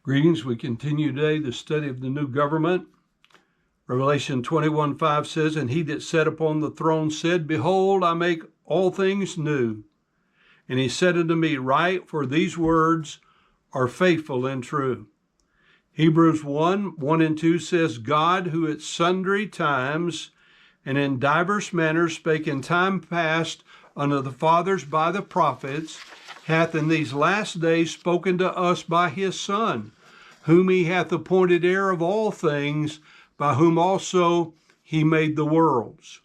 Greetings. We continue today the study of the new government. Revelation 21:5 says, "And he that sat upon the throne said, Behold, I make all things new. And he said unto me, Write, for these words are faithful and true." Hebrews 1:1 and 2 says, "God, who at sundry times and in divers manners spake in time past unto the fathers by the prophets, hath in these last days spoken to us by his Son, whom he hath appointed heir of all things, by whom also he made the worlds."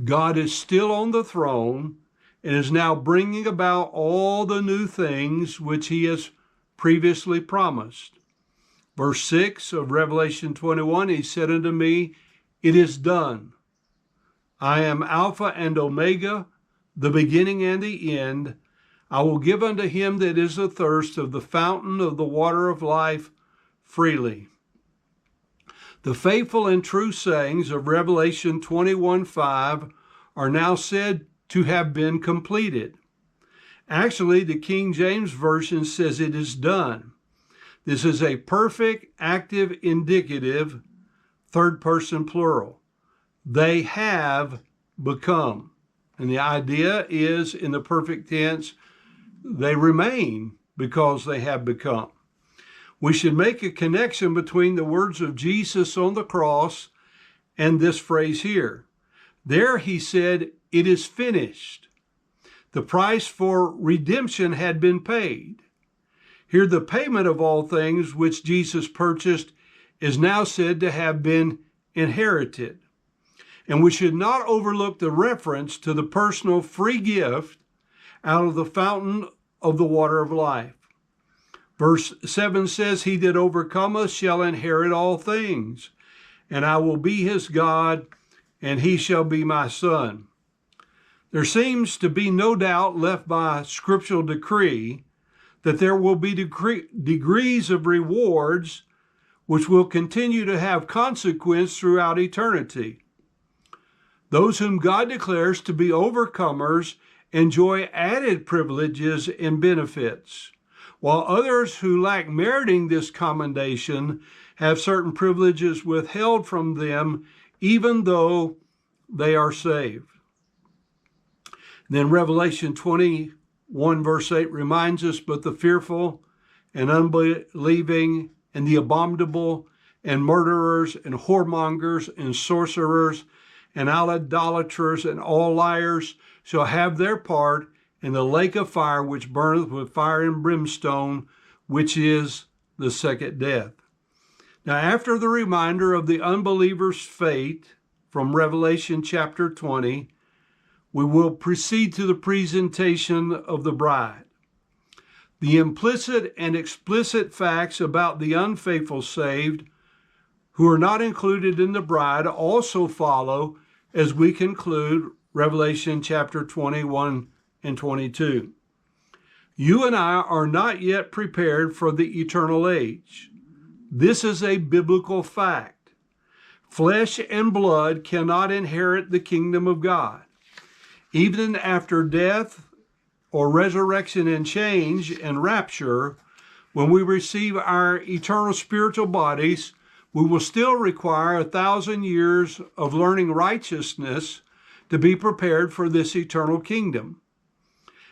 God is still on the throne and is now bringing about all the new things which he has previously promised. Verse 6 of Revelation 21, he said unto me, It is done. I am Alpha and Omega, the beginning and the end. I will give unto him that is athirst of the fountain of the water of life freely. The faithful and true sayings of Revelation 21:5 are now said to have been completed. Actually, the King James Version says it is done. This is a perfect, active, indicative, third person plural. They have become. And the idea is, in the perfect tense, they remain because they have become. We should make a connection between the words of Jesus on the cross and this phrase here. There he said, "It is finished." The price for redemption had been paid. Here the payment of all things which Jesus purchased is now said to have been inherited. And we should not overlook the reference to the personal free gift out of the fountain of the water of life. Verse 7 says, "He that overcometh shall inherit all things, and I will be his God, and he shall be my son." There seems to be no doubt left by scriptural decree that there will be degrees of rewards which will continue to have consequence throughout eternity. Those whom God declares to be overcomers enjoy added privileges and benefits, while others who lack meriting this commendation have certain privileges withheld from them, even though they are saved. Then Revelation 21 verse 8 reminds us, "But the fearful and unbelieving and the abominable and murderers and whoremongers and sorcerers and idolaters and all liars shall have their part in the lake of fire which burneth with fire and brimstone, which is the second death." Now, after the reminder of the unbeliever's fate from Revelation chapter 20, we will proceed to the presentation of the bride. The implicit and explicit facts about the unfaithful saved who are not included in the bride also follow as we conclude Revelation chapter 21 and 22. You and I are not yet prepared for the eternal age. This is a biblical fact. Flesh and blood cannot inherit the kingdom of God. Even after death or resurrection and change and rapture, when we receive our eternal spiritual bodies, we will still require 1,000 years of learning righteousness to be prepared for this eternal kingdom.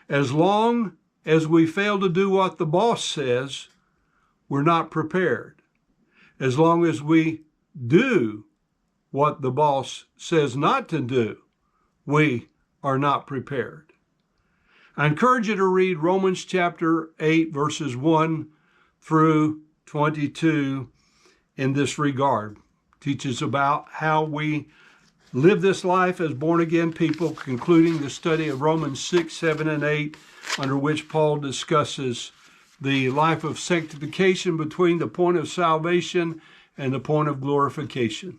As long as we fail to do what the boss says, we're not prepared. As long as we do what the boss says not to do, we are not prepared. I encourage you to read Romans chapter 8, verses 1 through 22 in this regard. It teaches about how we live this life as born-again people, concluding the study of Romans 6, 7, and 8, under which Paul discusses the life of sanctification between the point of salvation and the point of glorification.